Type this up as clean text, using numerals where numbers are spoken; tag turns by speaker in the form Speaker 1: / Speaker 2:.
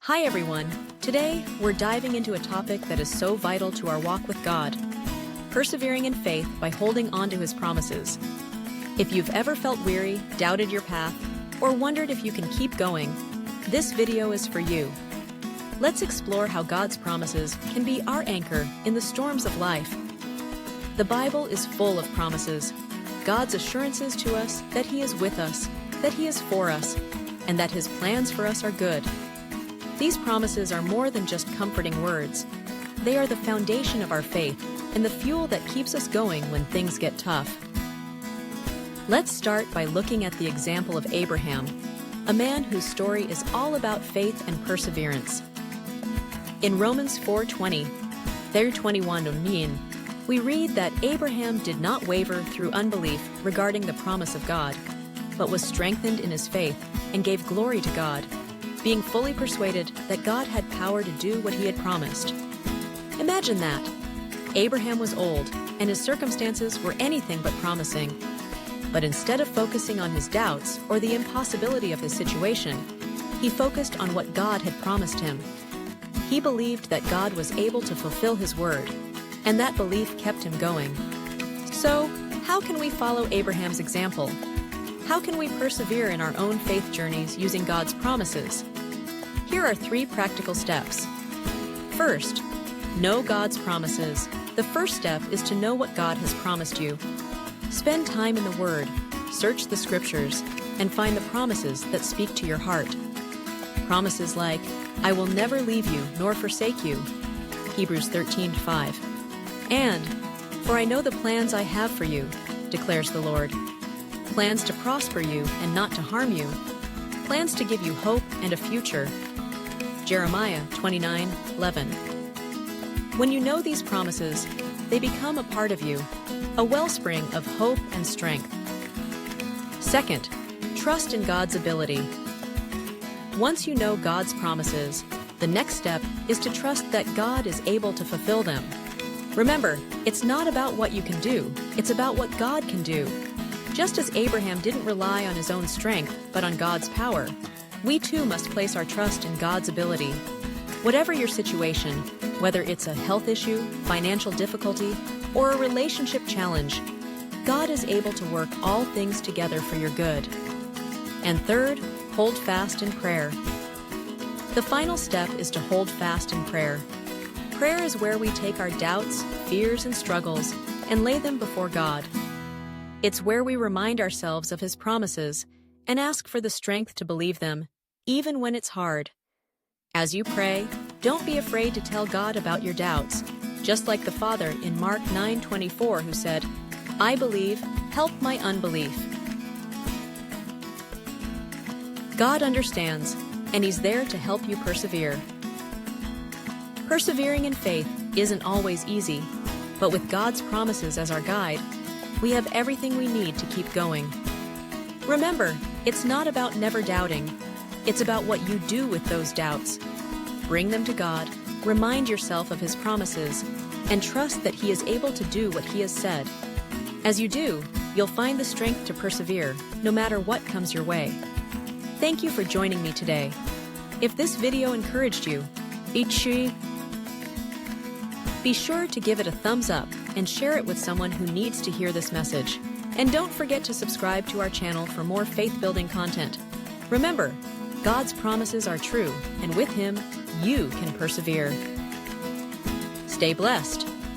Speaker 1: Hi everyone! Today, we're diving into a topic that is so vital to our walk with God, persevering in faith by holding on to His promises. If you've ever felt weary, doubted your path, or wondered if you can keep going, this video is for you. Let's explore how God's promises can be our anchor in the storms of life. The Bible is full of promises, God's assurances to us that He is with us, that He is for us, and that His plans for us are good. These promises are more than just comforting words. They are the foundation of our faith and the fuel that keeps us going when things get tough. Let's start by looking at the example of Abraham, a man whose story is all about faith and perseverance. In Romans 4:20, there 21, we read that Abraham did not waver through unbelief regarding the promise of God, but was strengthened in his faith and gave glory to God, being fully persuaded that God had power to do what He had promised. Imagine that. Abraham was old, and his circumstances were anything but promising. But instead of focusing on his doubts or the impossibility of his situation, he focused on what God had promised him. He believed that God was able to fulfill His word, and that belief kept him going. So, how can we follow Abraham's example? How can we persevere in our own faith journeys using God's promises? Here are 3 practical steps. First, know God's promises. The first step is to know what God has promised you. Spend time in the Word, search the Scriptures, and find the promises that speak to your heart. Promises like, "I will never leave you nor forsake you," Hebrews 13:5. And, "For I know the plans I have for you," declares the Lord. Plans to prosper you and not to harm you. Plans to give you hope and a future. Jeremiah 29:11. When you know these promises, they become a part of you, a wellspring of hope and strength. Second, trust in God's ability. Once you know God's promises, the next step is to trust that God is able to fulfill them. Remember, it's not about what you can do, it's about what God can do. Just as Abraham didn't rely on his own strength, but on God's power, we too must place our trust in God's ability. Whatever your situation, whether it's a health issue, financial difficulty, or a relationship challenge, God is able to work all things together for your good. And third, hold fast in prayer. The final step is to hold fast in prayer. Prayer is where we take our doubts, fears, and struggles and lay them before God. It's where we remind ourselves of His promises and ask for the strength to believe them, even when it's hard. As you pray, don't be afraid to tell God about your doubts, just like the Father in Mark 9:24 who said, "I believe, help my unbelief." God understands, and He's there to help you persevere. Persevering in faith isn't always easy, but with God's promises as our guide, we have everything we need to keep going. Remember, it's not about never doubting. It's about what you do with those doubts. Bring them to God, remind yourself of His promises, and trust that He is able to do what He has said. As you do, you'll find the strength to persevere, no matter what comes your way. Thank you for joining me today. If this video encouraged you, be sure to give it a thumbs up and share it with someone who needs to hear this message. And don't forget to subscribe to our channel for more faith-building content. Remember, God's promises are true, and with Him, you can persevere. Stay blessed.